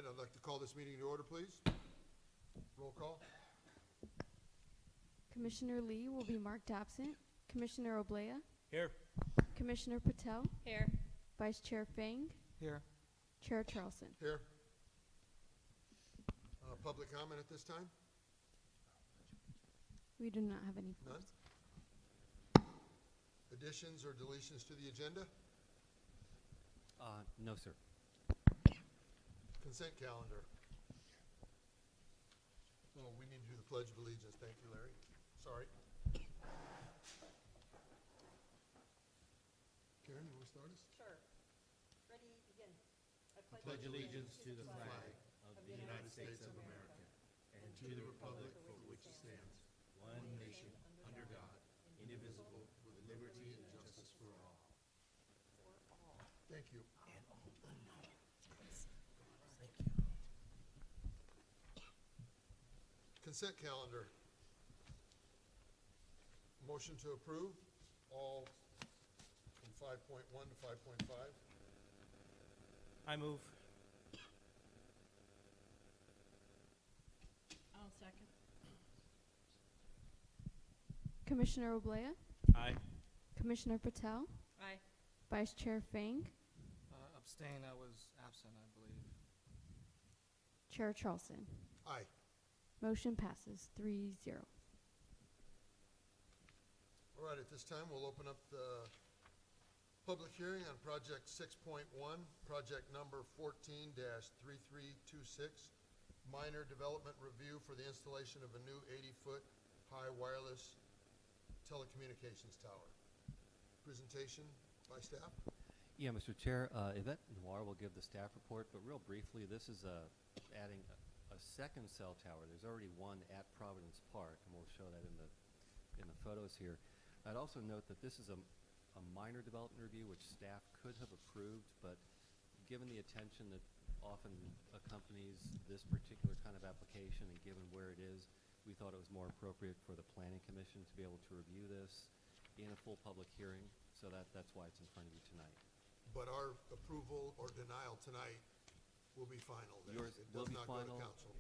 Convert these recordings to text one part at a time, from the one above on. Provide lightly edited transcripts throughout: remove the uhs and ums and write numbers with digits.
I'd like to call this meeting to order, please. Roll call. Commissioner Lee will be marked absent. Commissioner Oblea, Here. Commissioner Patel, Here. Vice Chair Fang, Here. Chair Charleston. Here. Public comment at this time? We do not have any. None? Additions or deletions to the agenda? No, sir. Consent calendar. Oh, we need to do the Pledge of Allegiance. Thank you, Larry. Sorry. Karen, you want to start us? Sure. Ready, begin. I Pledge allegiance to the flag of the United States of America and to the republic for which it stands, one nation, under God, indivisible, with liberty and justice for all. Thank you. Consent calendar. Motion to approve all from 5.1 to 5.5. I move. I'll second. Commissioner Oblea, Aye. Commissioner Patel, Aye. Vice Chair Fang, Abstain, I was absent, I believe. Chair Charleston. Aye. Motion passes 3-0. All right, at this time, we'll open up the public hearing on project 6.1, project number 14-3326, minor development review for the installation of a new 80-foot high wireless telecommunications tower. Presentation by staff. Yeah, Mr. Chair, Yvette Noir will give the staff report, but real briefly, this is adding a second cell tower. There's already one at Providence Park, and we'll show that in the photos here. I'd also note that this is a minor development review which staff could have approved, but given the attention that often accompanies this particular kind of application and given where it is, we thought it was more appropriate for the Planning Commission to be able to review this in a full public hearing, so that's why it's in front of you tonight. But our approval or denial tonight will be final then. Yours It will does be not go to final. council.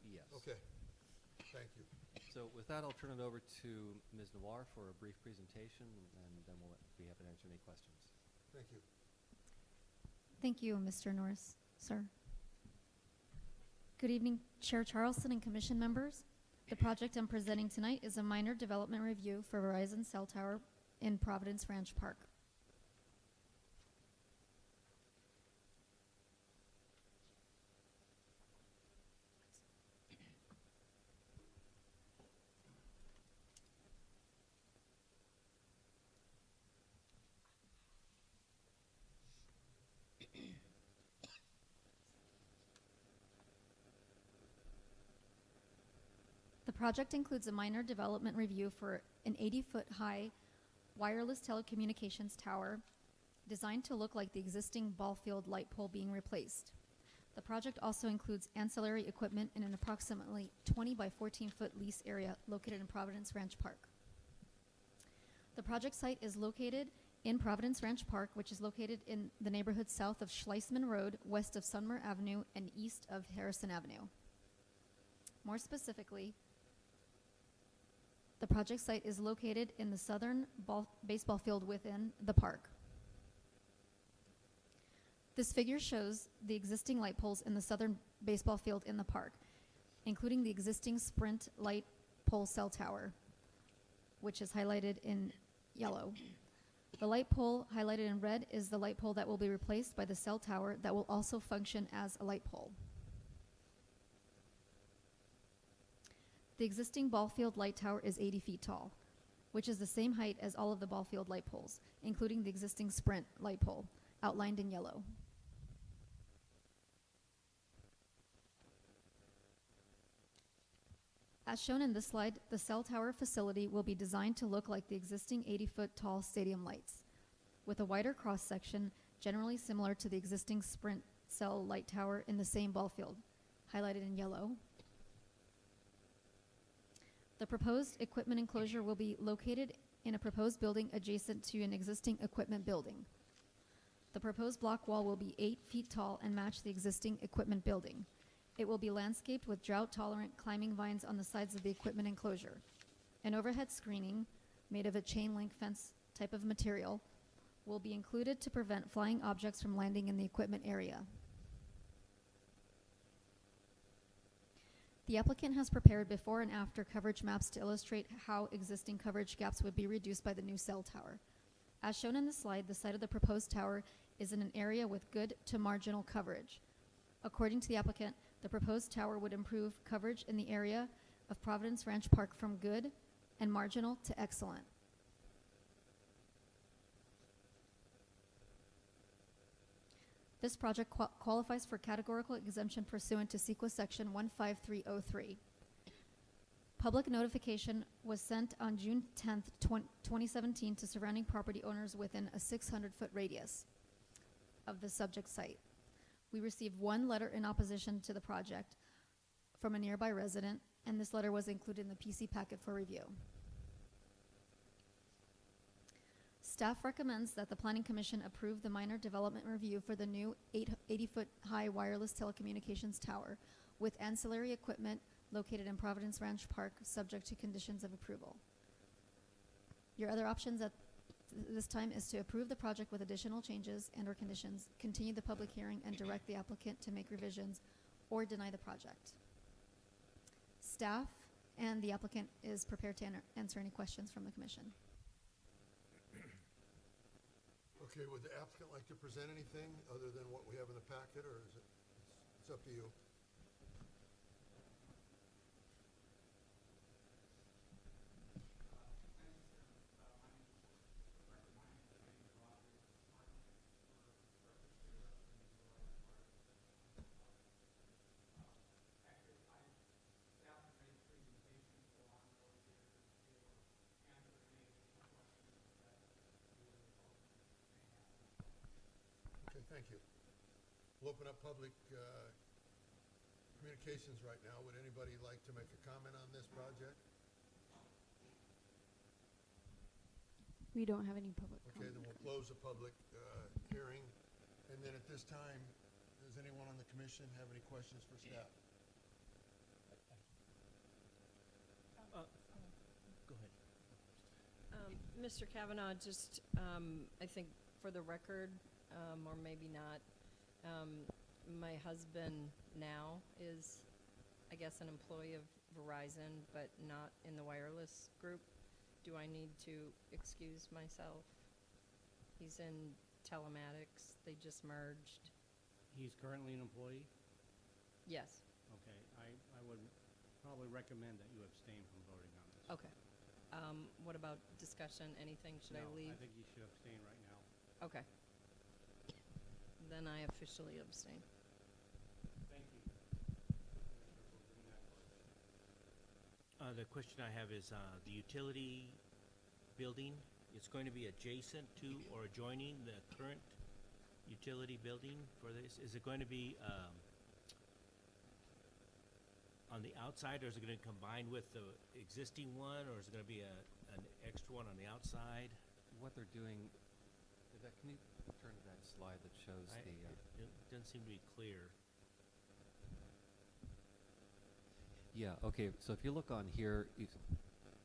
Yes. Okay, thank you. So with that, I'll turn it over to Ms. Noir for a brief presentation, and then we'll be happy to answer any questions. Thank you. Thank you, Mr. Norris, sir. Good evening, Chair Charleston and Commission members. The project I'm presenting tonight is a minor development review for Verizon cell tower in Providence Ranch Park. The project includes a minor development review for an 80-foot high wireless telecommunications tower designed to look like the existing ball field light pole being replaced. The project also includes ancillary equipment in an approximately 20 by 14-foot lease area located in Providence Ranch Park. The project site is located in Providence Ranch Park, which is located in the neighborhood south of Schleisman Road, west of Sunmer Avenue, and east of Harrison Avenue. More specifically, the project site is located in the southern baseball field within the park. This figure shows the existing light poles in the southern baseball field in the park, including the existing Sprint light pole cell tower, which is highlighted in yellow. The light pole highlighted in red is the light pole that will be replaced by the cell tower that will also function as a light pole. The existing ball field light tower is 80 feet tall, which is the same height as all of the ball field light poles, including the existing Sprint light pole, outlined in yellow. As shown in this slide, the cell tower facility will be designed to look like the existing 80-foot tall stadium lights, with a wider cross-section generally similar to the existing Sprint cell light tower in the same ball field, highlighted in yellow. The proposed equipment enclosure will be located in a proposed building adjacent to an existing equipment building. The proposed block wall will be 8 feet tall and match the existing equipment building. It will be landscaped with drought-tolerant climbing vines on the sides of the equipment enclosure. An overhead screening, made of a chain-link fence type of material, will be included to prevent flying objects from landing in the equipment area. The applicant has prepared before and after coverage maps to illustrate how existing coverage gaps would be reduced by the new cell tower. As shown in the slide, the site of the proposed tower is in an area with good to marginal coverage. According to the applicant, the proposed tower would improve coverage in the area of Providence Ranch Park from good and marginal to excellent. This project qualifies for categorical exemption pursuant to CEQA Section 15303. Public notification was sent on June 10th, 2017 to surrounding property owners within a 600-foot radius of the subject site. We received one letter in opposition to the project from a nearby resident, and this letter was included in the PC packet for review. Staff recommends that the Planning Commission approve the minor development review for the new 80-foot high wireless telecommunications tower with ancillary equipment located in Providence Ranch Park, subject to conditions of approval. Your other options at this time is to approve the project with additional changes and/or conditions, continue the public hearing, and direct the applicant to make revisions, or deny the project. Staff and the applicant is prepared to answer any questions from the commission. Okay, would the applicant like to present anything other than what we have in the packet, or is it, it's up to you? Okay, thank you. We'll open up public communications right now. Would anybody like to make a comment on this project? We don't have any public Okay, then comment. we'll close the public hearing. And then at this time, does anyone on the commission have any questions for staff? Go ahead. Mr. Kavanaugh, just, I think for the record, or maybe not, my husband now is, I guess, an employee of Verizon, but not in the wireless group. Do I need to excuse myself? He's in telematics. They just merged. He's currently an employee? Yes. Okay, I would probably recommend that you abstain from voting on this. Okay. What about discussion? Anything? Should I leave? No, I think you should abstain right now. Okay. Then I officially abstain. Thank you. The question I have is the utility building. It's going to be adjacent to or adjoining the current utility building for this. Is it going to be on the outside, or is it going to combine with the existing one, or is it going to be an extra one on the outside? What they're doing, Yvette, can you turn to that slide that shows the, It doesn't seem to be clear. yeah, okay, so if you look on here, you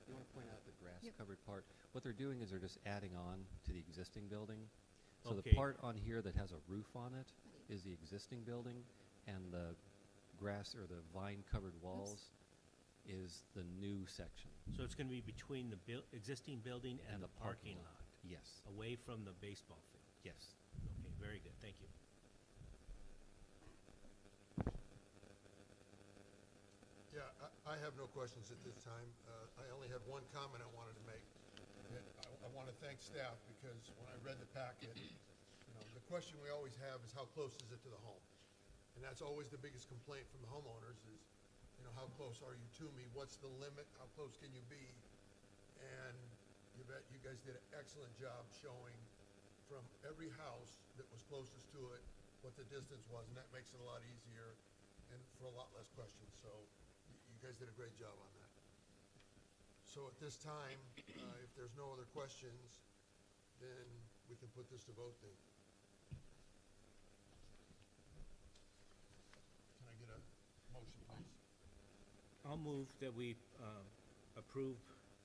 want to point out the grass-covered part? What they're doing is they're just adding on to the existing building. So the Okay. part on here that has a roof on it is the existing building, and the grass or the vine-covered walls is the new section. So it's going to be between the existing building and the parking lot, Yes, away from the baseball field. yes. Okay, very good, thank you. Yeah, I have no questions at this time. I only had one comment I wanted to make. And I want to thank staff, because when I read the packet, the question we always have is how close is it to the home? And that's always the biggest complaint from the homeowners is, how close are you to me? What's the limit? How close can you be? And you guys did an excellent job showing from every house that was closest to it what the distance was, and that makes it a lot easier and for a lot less questions. So you guys did a great job on that. So at this time, if there's no other questions, then we can put this to vote then. I'll move that we approve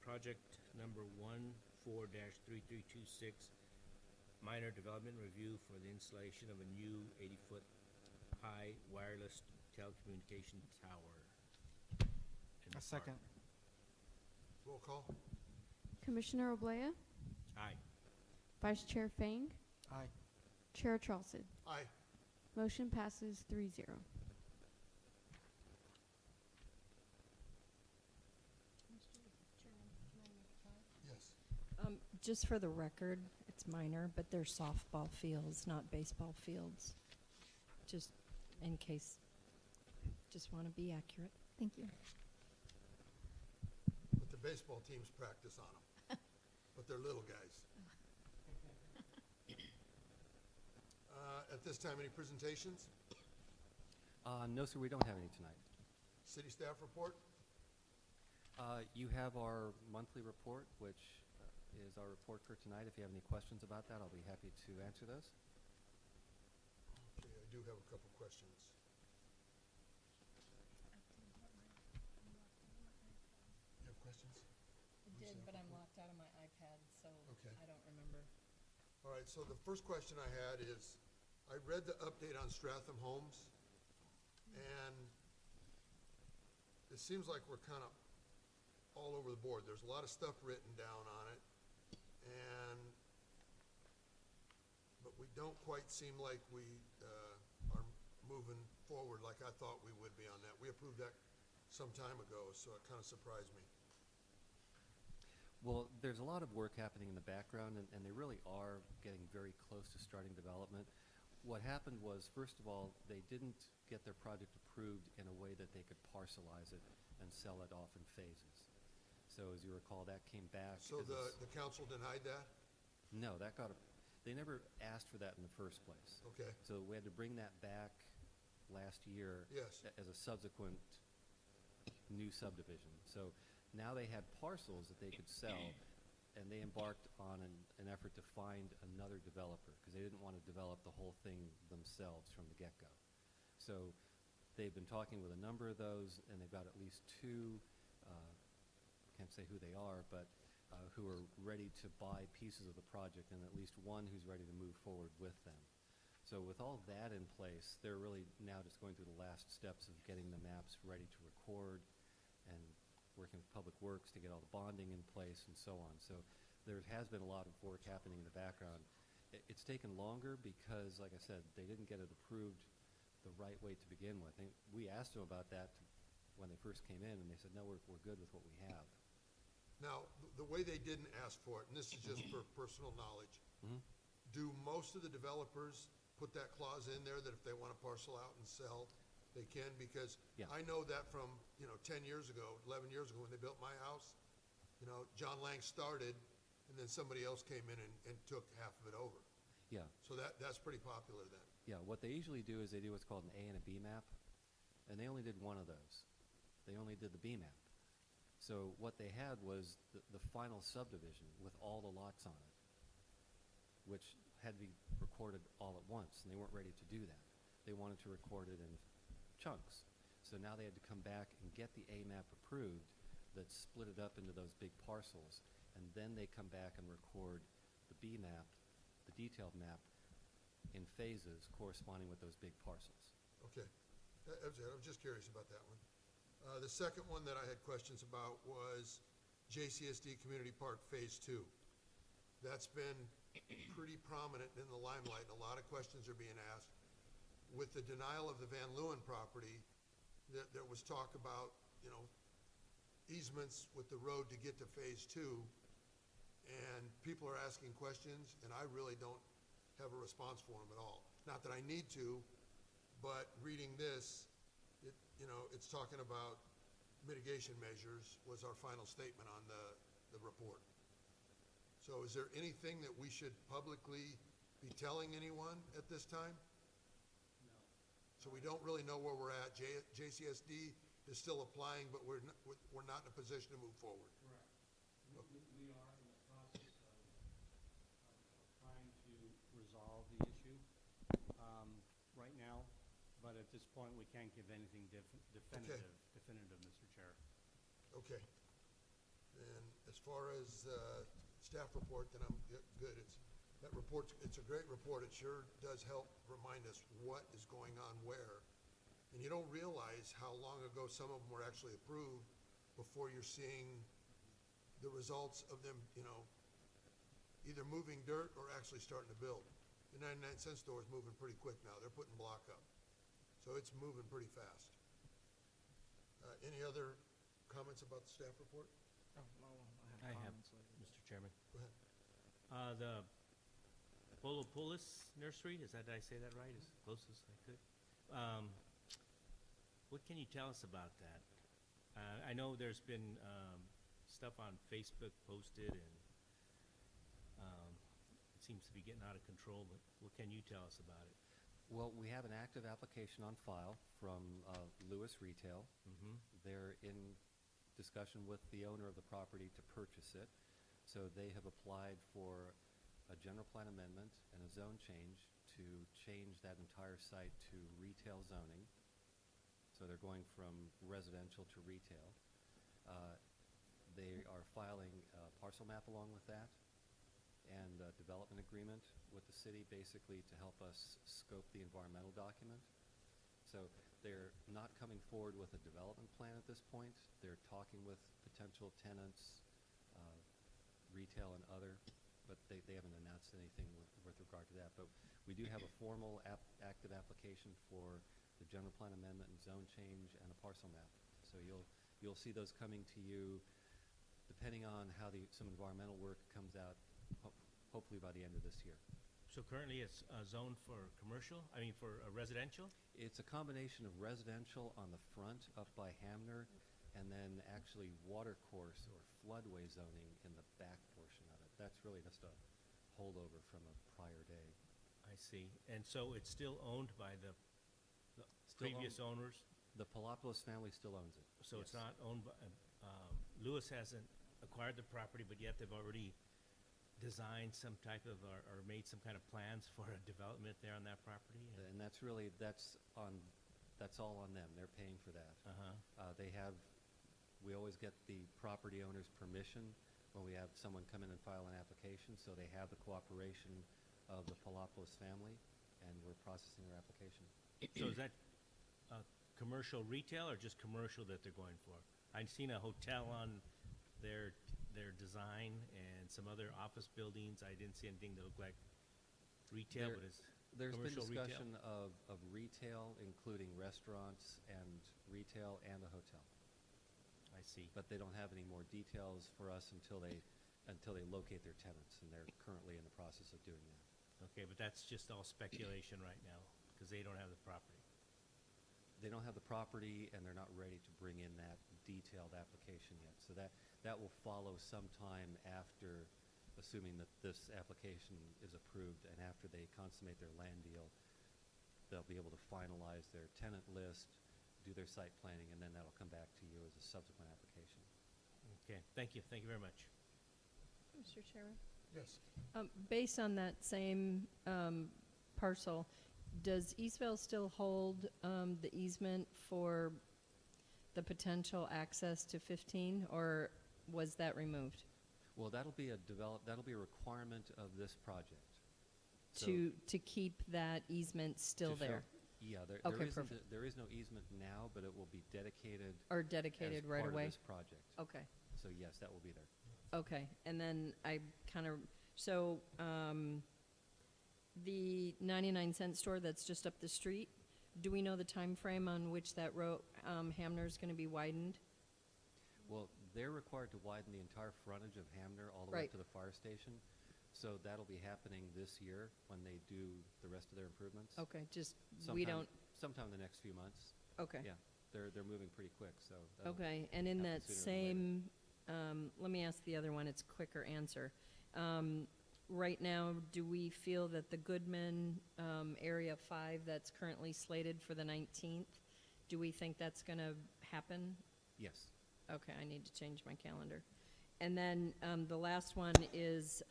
project number 14-3326, minor development review for the installation of a new 80-foot high wireless telecommunication tower. in the A second. park. Roll call? Commissioner Oblea, Aye. Vice Chair Fang, Aye. Chair Charleston. Aye. Motion passes 3-0. Yes. Just for the record, it's minor, but they're softball fields, not baseball fields. Just in case, just want to be accurate. Thank you. But the baseball teams practice on them. But they're little guys. At this time, any presentations? No, sir, we don't have any tonight. City staff report? You have our monthly report, which is our report for tonight. If you have any questions about that, I'll be happy to answer those. Okay, I do have a couple questions. You have questions? I did, but I'm locked out of my iPad, so Okay. I don't remember. All right, so the first question I had is, I read the update on Stratham Homes, and it seems like we're kind of all over the board. There's a lot of stuff written down on it, but we don't quite seem like we are moving forward like I thought we would be on that. We approved that some time ago, so it kind of surprised me. Well, there's a lot of work happening in the background, and they really are getting very close to starting development. What happened was, first of all, they didn't get their project approved in a way that they could parcelize it and sell it off in phases. So as you recall, that came back. So as a s- the council denied that? No, that got, they never asked for that in the first place. Okay, So we had to bring that back last year. Yes. As a subsequent new subdivision. So now they had parcels that they could sell, and they embarked on an effort to find another developer, because they didn't want to develop the whole thing themselves from the get-go. So they've been talking with a number of those, and they've got at least two, can't say who they are, but who are ready to buy pieces of the project, and at least one who's ready to move forward with them. So with all that in place, they're really now just going through the last steps of getting the maps ready to record and working with Public Works to get all the bonding in place and so on. So there has been a lot of work happening in the background. It's taken longer because, like I said, they didn't get it approved the right way to begin with. We asked them about that when they first came in, and they said, no, we're good with what we have. now, the way they didn't ask for it, and this is just for personal knowledge, Mhm. do most of the developers put that clause in there that if they want to parcel out and sell, they can? Because Yeah. I know that from, 10 years ago, 11 years ago, when they built my house, John Lang started, and then somebody else came in and took half of it over. Yeah. So that's pretty popular then. Yeah, what they usually do is they do what's called an A and a B map, and they only did one of those. They only did the B map. So what they had was the final subdivision with all the lots on it, which had to be recorded all at once, and they weren't ready to do that. They wanted to record it in chunks. So now they had to come back and get the A map approved that split it up into those big parcels, and then they come back and record the B map, the detailed map, in phases corresponding with those big parcels. Okay. That was it. I was just curious about that one. The second one that I had questions about was JCSD Community Park Phase 2. That's been pretty prominent in the limelight, and a lot of questions are being asked. With the denial of the Van Leeuwen property, there was talk about, easements with the road to get to Phase 2, and people are asking questions, and I really don't have a response for them at all. Not that I need to, but reading this, it's talking about mitigation measures was our final statement on the report. So is there anything that we should publicly be telling anyone at this time? No. So we don't really know where we're at. JCSD is still applying, but we're not in a position to move forward. Correct. We are in the process of trying to resolve the issue right now, but at this point, we can't give anything definitive definitive, Mr. Chair. Okay. And as far as staff report, then I'm good. That report's, it's a great report. It sure does help remind us what is going on where. And you don't realize how long ago some of them were actually approved before you're seeing the results of them, either moving dirt or actually starting to build. The 99-cent store is moving pretty quick now. They're putting block up. So it's moving pretty fast. Any other comments about the staff report? Oh, no, I have, comments later. Mr. Chairman. Go ahead. The Polopolis Nursery, did I say that right, as close as I could? What can you tell us about that? I know there's been stuff on Facebook posted, and it seems to be getting out of control, but what can you tell us about it? Well, we have an active application on file from Lewis Retail. Mm-hmm. They're in discussion with the owner of the property to purchase it. So they have applied for a general plan amendment and a zone change to change that entire site to retail zoning. So they're going from residential to retail. They are filing a parcel map along with that and a development agreement with the city, basically to help us scope the environmental document. So they're not coming forward with a development plan at this point. They're talking with potential tenants, retail and other, but they haven't announced anything with regard to that. But we do have a formal active application for the general plan amendment and zone change and a parcel map. So you'll see those coming to you depending on how some environmental work comes out, hopefully by the end of this year. So currently it's zoned for for residential? It's a combination of residential on the front up by Hamner, and then actually water course or floodway zoning in the back portion of it. That's really just a holdover from a prior day. I see. And so it's still owned by the Still previous owners? The Palopoulos family still owns it. So it's yes. not owned by, Lewis hasn't acquired the property, but yet they've already designed some type of, or made some kind of plans for a development there on that property? And that's all on them. They're paying for that. Uh-huh. We always get the property owner's permission when we have someone come in and file an application, so they have the cooperation of the Palopoulos family, and we're processing their application. So is that commercial retail or just commercial that they're going for? I've seen a hotel on their design and some other office buildings. I didn't see anything that looked like retail, but it's There's been commercial retail. discussion of retail, including restaurants and retail and a hotel. I see. But they don't have any more details for us until they locate their tenants, and they're currently in the process of doing that. Okay, but that's just all speculation right now, because they don't have the property. They don't have the property, and they're not ready to bring in that detailed application yet. So that will follow sometime after, assuming that this application is approved, and after they consummate their land deal, they'll be able to finalize their tenant list, do their site planning, and then that'll come back to you as a subsequent application. Okay, thank you. Thank you very much. Mr. Chairman? Yes. Based on that same parcel, does Eastvale still hold the easement for the potential access to 15, or was that removed? Well, that'll be a requirement of this project. So To keep that easement still to show- there, Yeah, Okay, perfect. there is no easement now, but it will be dedicated or dedicated as right part away? of this project. Okay. So yes, that will be there. Okay, and then I kind of, so, the 99-cent store that's just up the street, do we know the time frame on which that road, Hamner's gonna be widened? Well, they're required to widen the entire frontage of Hamner all the way Right. up to the fire station. So that'll be happening this year when they do the rest of their improvements. Okay, just, we Sometime- don't, Sometime in the next few months. okay. Yeah, they're moving pretty quick, so. that'll Okay, and in happen that sooner than later. same, let me ask the other one, it's a quicker answer. Right now, do we feel that the Goodman, Area 5 that's currently slated for the 19th, do we think that's gonna happen? Yes. Okay, I need to change my calendar. And then, the last one is,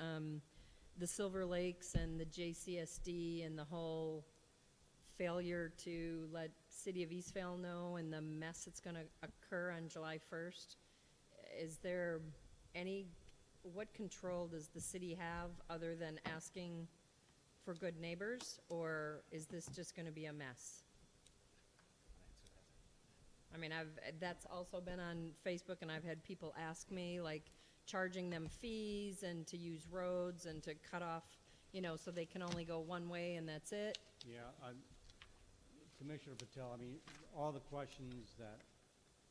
the Silver Lakes and the JCSD and the whole failure to let City of Eastvale know and the mess that's gonna occur on July 1st, is there what control does the city have other than asking for good neighbors, or is this just gonna be a mess? I mean, that's also been on Facebook, and I've had people ask me, like, charging them fees and to use roads and to cut off, so they can only go one way and that's it. Yeah, Commissioner Patel, I mean, all the questions that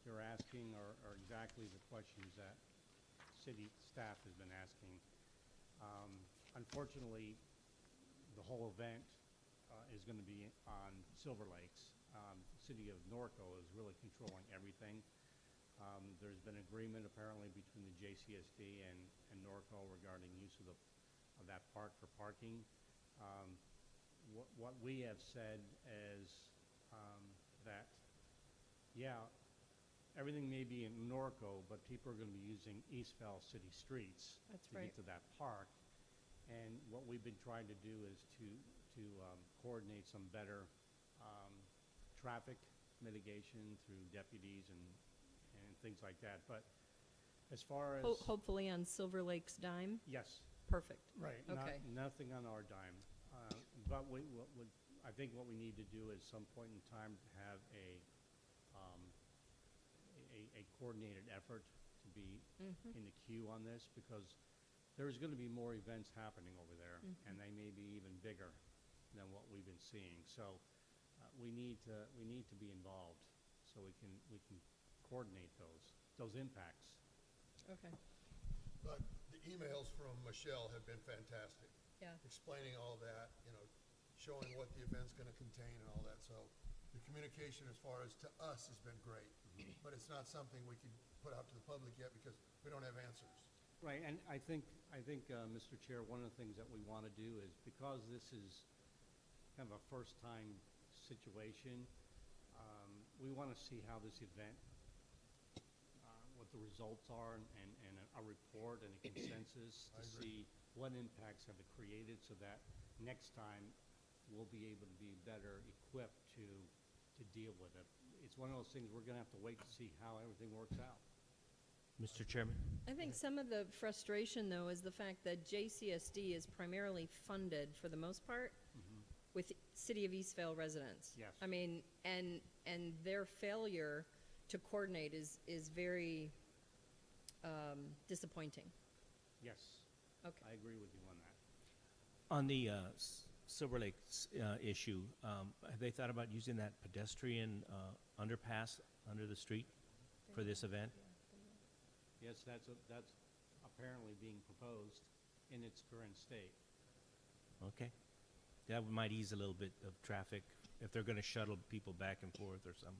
you're asking are exactly the questions that city staff has been asking. Unfortunately, the whole event is going to be on Silver Lakes. The city of Norco is really controlling everything. There's been agreement apparently between the JCSD and Norco regarding use of that park for parking. What we have said is that, yeah, everything may be in Norco, but people are going to be using Eastvale city streets That's to right. get to that park. And what we've been trying to do is to coordinate some better traffic mitigation through deputies and things like that. But as far as Hopefully on Silver Lake's dime? yes, Perfect. right, Okay. nothing on our dime. But I think what we need to do is some point in time to have a coordinated effort to be in the queue on this, because there's going to be more events happening over there, and they may be even bigger than what we've been seeing. So we need to be involved so we can coordinate those impacts. Okay, But the emails from Michelle have been fantastic, yeah. explaining all that, showing what the event's gonna contain and all that. So the communication as far as to us has been great, but it's not something we can put out to the public yet because we don't have answers. Right, and I think, Mr. Chair, one of the things that we want to do is, because this is kind of a first-time situation, we want to see how this event, what the results are, and a report and a consensus to I agree. see what impacts have it created, so that next time we'll be able to be better equipped to deal with it. It's one of those things, we're going to have to wait to see how everything works out. Mr. Chairman? I think some of the frustration, though, is the fact that JCSD is primarily funded, for the most part, with City of Eastvale residents. Yes. I mean, and their failure to coordinate is very disappointing. Yes, Okay. I agree with you on that. On the Silver Lakes issue, have they thought about using that pedestrian underpass under the street for this event? Yes, that's apparently being proposed in its current state. Okay. That might ease a little bit of traffic if they're going to shuttle people back and forth or something.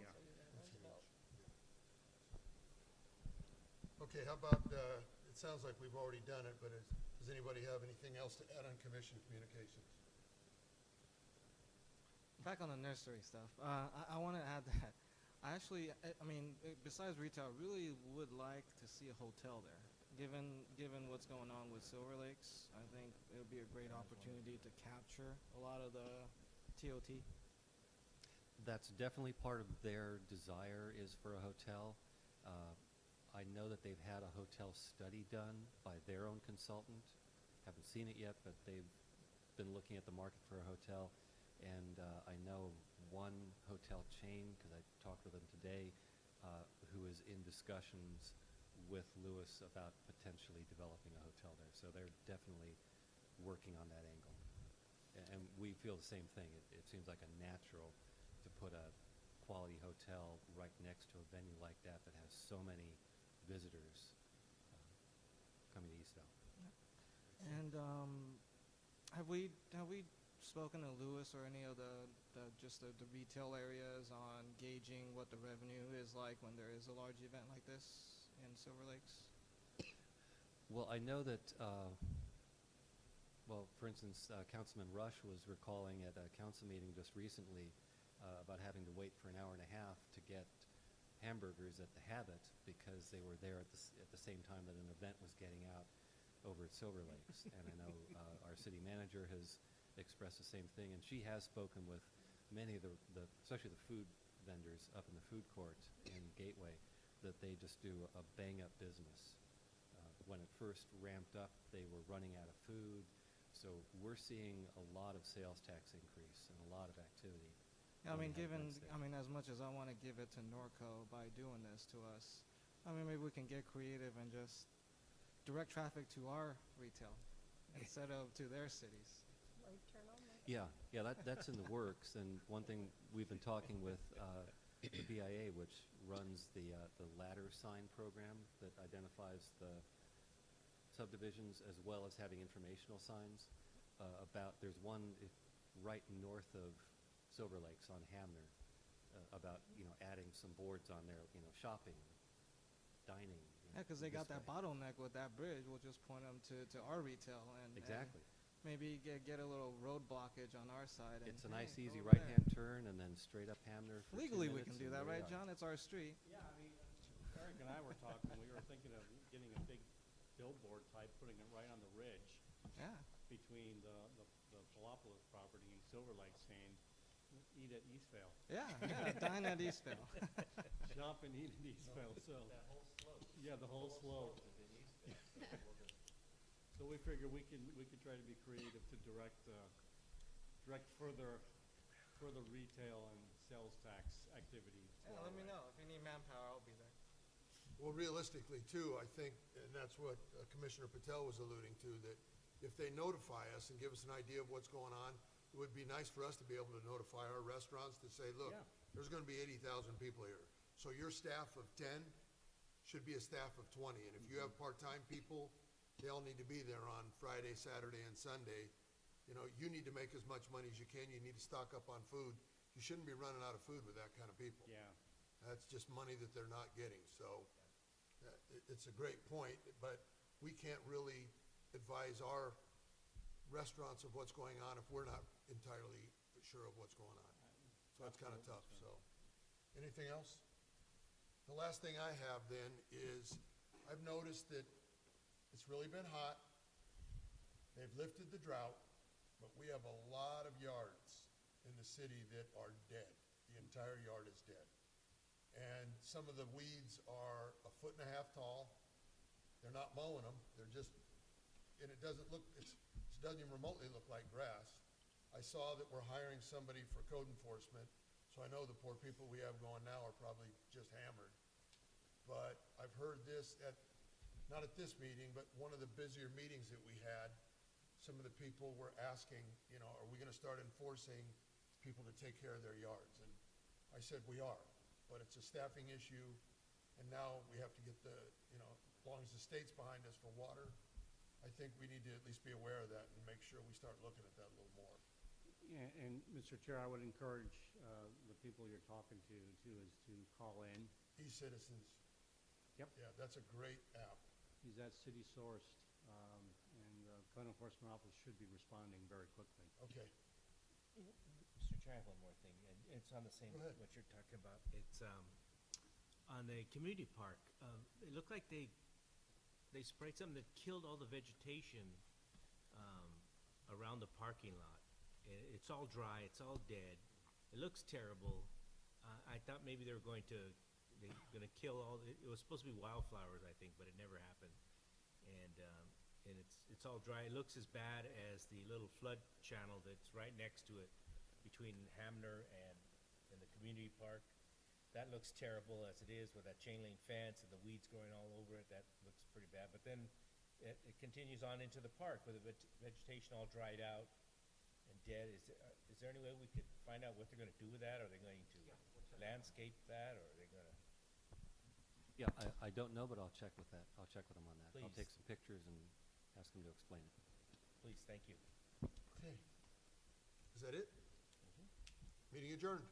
Yeah. Okay, how about, it sounds like we've already done it, but does anybody have anything else to add on commission communications? Back on the nursery stuff, I want to add that I actually, I mean, besides retail, I really would like to see a hotel there. Given what's going on with Silver Lakes, I think it would be a great opportunity to capture a lot of the TOT. That's definitely part of their desire, is for a hotel. I know that they've had a hotel study done by their own consultant. Haven't seen it yet, but they've been looking at the market for a hotel. And I know one hotel chain, because I talked with them today, who is in discussions with Lewis about potentially developing a hotel there. So they're definitely working on that angle. And we feel the same thing. It seems like a natural to put a quality hotel right next to a venue like that that has so many visitors coming to Eastvale. And have we spoken to Lewis or any of the retail areas on gauging what the revenue is like when there is a large event like this in Silver Lakes? Well, I know that, for instance, Councilman Rush was recalling at a council meeting just recently about having to wait for an hour and a half to get hamburgers at the Habit because they were there at the same time that an event was getting out over at Silver Lakes. And I know our city manager has expressed the same thing, and she has spoken with many of especially the food vendors up in the food court in Gateway, that they just do a bang-up business. When it first ramped up, they were running out of food. So we're seeing a lot of sales tax increase and a lot of activity. Yeah, I when mean, we have given, events there. I mean, as much as I want to give it to Norco by doing this to us, I mean, maybe we can get creative and just direct traffic to our retail instead of to their cities. Right turn on there. Yeah, that's in the works. And one thing we've been talking with the BIA, which runs the ladder sign program that identifies the subdivisions, as well as having informational signs there's one right north of Silver Lakes on Hamner about adding some boards on there, shopping, dining. Yeah, because they got this that way. bottleneck with that bridge. We'll just point them to our retail and Exactly. maybe get a little road blockage on our side. And It's a nice, hey, easy go over there. right-hand turn and then straight up Hamner for 2 Legally, we minutes can do and that, there right, you are. John? It's our street. Yeah, I mean, Eric and I were talking, we were thinking of getting a big billboard type, putting it right on the ridge Yeah. between the Palopolis property and Silver Lake, saying, eat at Eastvale. Yeah, dine at Eastvale. Shop and eat at Eastvale, so. That whole slope. Yeah, the whole slope. So we figure we could try to be creative to direct further retail and sales tax activity. Yeah, let me know. If you need manpower, I'll be there. Well, realistically, too, I think, and that's what Commissioner Patel was alluding to, that if they notify us and give us an idea of what's going on, it would be nice for us to be able to notify our restaurants to say, look, Yeah. there's gonna be 80,000 people here. So your staff of 10 should be a staff of 20. And if you have part-time people, they all need to be there on Friday, Saturday, and Sunday. You need to make as much money as you can. You need to stock up on food. You shouldn't be running out of food with that kind of people. Yeah. That's just money that they're not getting. So it's a great point, but we can't really advise our restaurants of what's going on if we're not entirely sure of what's going on. So that's kind of tough, so. Anything else? The last thing I have then is, I've noticed that it's really been hot. They've lifted the drought, but we have a lot of yards in the city that are dead. The entire yard is dead. And some of the weeds are 1.5 feet tall. They're not mowing them, they're just, and it doesn't even remotely look like grass. I saw that we're hiring somebody for code enforcement, so I know the poor people we have going now are probably just hammered. But I've heard this not at this meeting, but one of the busier meetings that we had, some of the people were asking, are we gonna start enforcing people to take care of their yards? And I said, we are, but it's a staffing issue, and now we have to get as long as the state's behind us for water, I think we need to at least be aware of that and make sure we start looking at that a little more. Yeah, and Mr. Chair, I would encourage the people you're talking to is to call in. E-Citizens. Yep. Yeah, that's a great app. He's at city sourced, and the code enforcement office should be responding very quickly. Okay. Mr. Chair, I have one more thing, and it's on the same, Go ahead. what you're talking about. It's, on the community park, it looked like they sprayed something that killed all the vegetation, around the parking lot. It's all dry, it's all dead. It looks terrible. I thought maybe they're gonna kill it was supposed to be wildflowers, I think, but it never happened. And it's all dry. It looks as bad as the little flood channel that's right next to it between Hamner and the community park. That looks terrible as it is with that chain link fence and the weeds growing all over it. That looks pretty bad. But then it continues on into the park with the vegetation all dried out and dead. Is there any way we could find out what they're gonna do with that? Are they going to landscape that, or are they gonna? Yeah, I don't know, but I'll check with that. I'll check with them on that. I'll Please. take some pictures and ask them to explain it. Please, thank you. Okay. Is that it? Meeting adjourned.